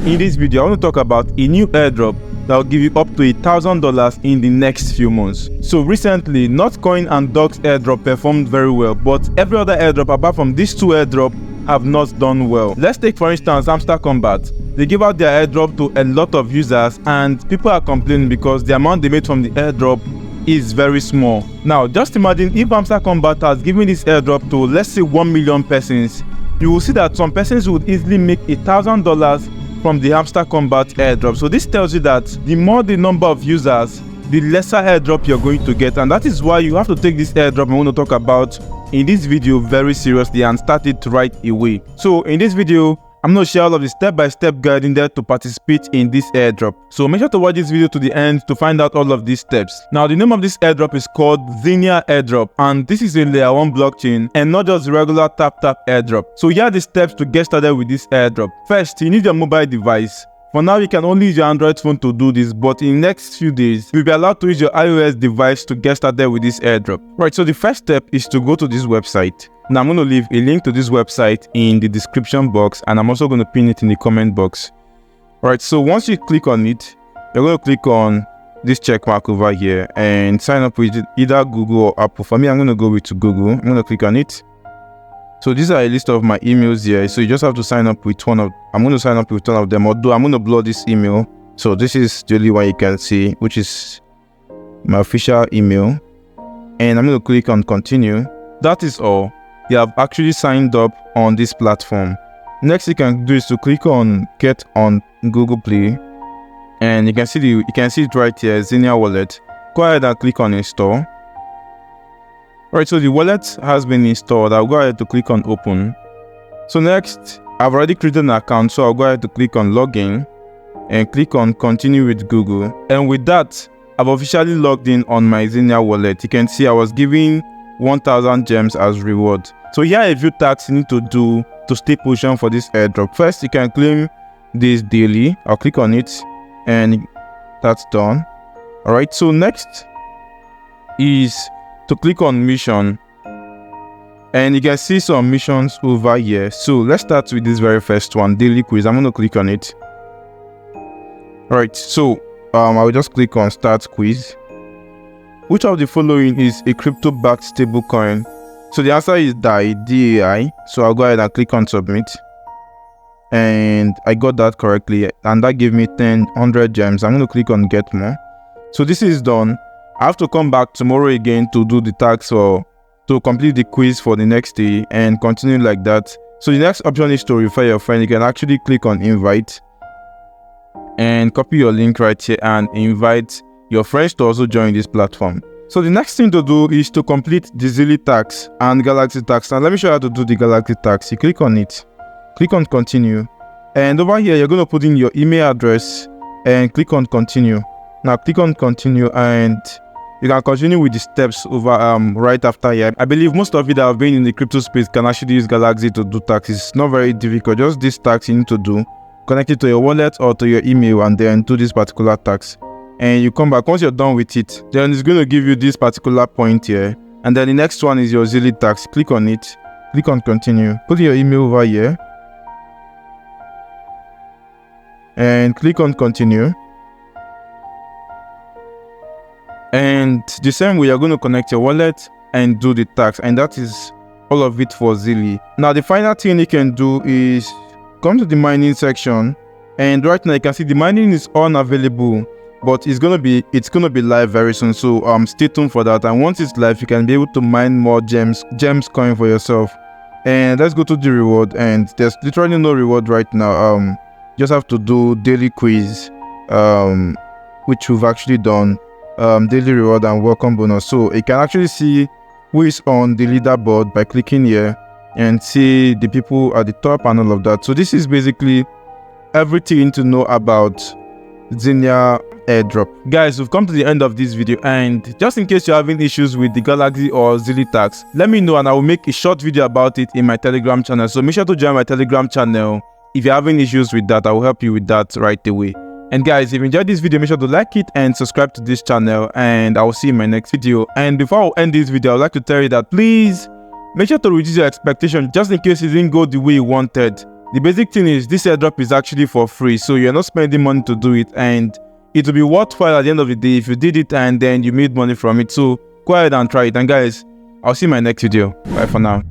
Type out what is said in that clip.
In this video, I want to talk about a new airdrop that will give you up to $1,000 in the next few months. So recently, Notcoin and Doge's airdrop performed very well, but every other airdrop apart from these two airdrops have not done well. Let's take for instance Hamster Combat. They give out their airdrop to a lot of users and people are complaining because the amount they made from the airdrop is very small. Now just imagine if Hamster Combat has given this airdrop to let's say 1 million persons, you will see that some persons would easily make $1,000 from the Hamster Combat airdrop. So this tells you that the more the number of users, the lesser airdrop you're going to get, and that is why you have to take this airdrop I want to talk about in this video very seriously and start it right away. So in this video, I'm going to share all of the step-by-step guide in there to participate in this airdrop. So make sure to watch this video to the end to find out all of these steps. Now the name of this airdrop is called Xenea airdrop, and this is a layer 1 blockchain and not just regular tap airdrop. So here are the steps to get started with this airdrop. First, you need your mobile device. For now, you can only use your Android phone to do this, but in the next few days, you'll be allowed to use your iOS device to get started with this airdrop. Right, so the first step is to go to this website. Now, I'm going to leave a link to this website in the description box, and I'm also going to pin it in the comment box. Alright, so once you click on it, you're going to click on this check mark over here and sign up with either Google or Apple. For me, I'm going to go with Google. I'm going to click on it. So these are a list of my emails here. So you just have to sign up with one of, I'm going to sign up with one of them, although I'm going to blur this email. So this is the only one you can see, which is my official email. And I'm going to click on continue. That is all. You have actually signed up on this platform. Next you can do is to click on get on Google Play. And you can see it right here, Xenea wallet. Go ahead and click on install. Alright, so the wallet has been installed. I'll go ahead to click on open. So next, I've already created an account, so I'll go ahead to click on login and click on continue with Google. And with that, I've officially logged in on my Xenea wallet. You can see I was given 1,000 gems as reward. So here are a few tasks you need to do to stay positioned for this airdrop. First, you can claim this daily. I'll click on it and that's done. Alright, so next is to click on mission, and you can see some missions over here. So let's start with this very first one, daily quiz. I'm going to click on it. Alright, so I will just click on start quiz. Which of the following is a crypto-backed stablecoin? So the answer is DAI, DAI. So I'll go ahead and click on submit, and I got that correctly, and that gave me 100 gems. I'm going to click on get more. So this is done. I have to come back tomorrow again to do the task or to complete the quiz for the next day and continue like that. So the next option is to refer your friend. You can actually click on invite and copy your link right here and invite your friends to also join this platform. So the next thing to do is to complete the Zilli tax and Galaxy tax. Now let me show you how to do the Galaxy tax. You click on it, click on continue, and over here you're going to put in your email address and click on continue. Now click on continue and you can continue with the steps over right after here. I believe most of you that have been in the crypto space can actually use Galaxy to do tax. It's not very difficult. Just this tax you need to do. Connect it to your wallet or to your email and then do this particular tax. And you come back. Once you're done with it, then it's going to give you this particular point here. And then the next one is your Zilli tax. Click on it. Click on continue. Put your email over here. And click on continue. And the same way you're going to connect your wallet and do the tax, and that is all of it for Zilli. Now the final thing you can do is come to the mining section, and right now you can see the mining is unavailable, but it's gonna be live very soon. So stay tuned for that, and once it's live you can be able to mine more gems coin for yourself. And let's go to the reward, and there's literally no reward right now. You just have to do daily quiz, which we've actually done. Daily reward and welcome bonus. So you can actually see who is on the leaderboard by clicking here and see the people at the top and all of that. So this is basically everything to know about Xenea airdrop. Guys, we've come to the end of this video, and just in case you're having issues with the Galaxy or Zilli tax, let me know and I will make a short video about it in my Telegram channel. So make sure to join my Telegram channel. If you're having issues with that, I will help you with that right away. And guys, if you enjoyed this video, make sure to like it and subscribe to this channel, and I will see you in my next video. And before I end this video, I would like to tell you that please make sure to reduce your expectation just in case it didn't go the way you wanted. The basic thing is this airdrop is actually for free, so you're not spending money to do it, and it will be worthwhile at the end of the day if you did it and then you made money from it. So go ahead and try it. And guys, I'll see you in my next video. Bye for now.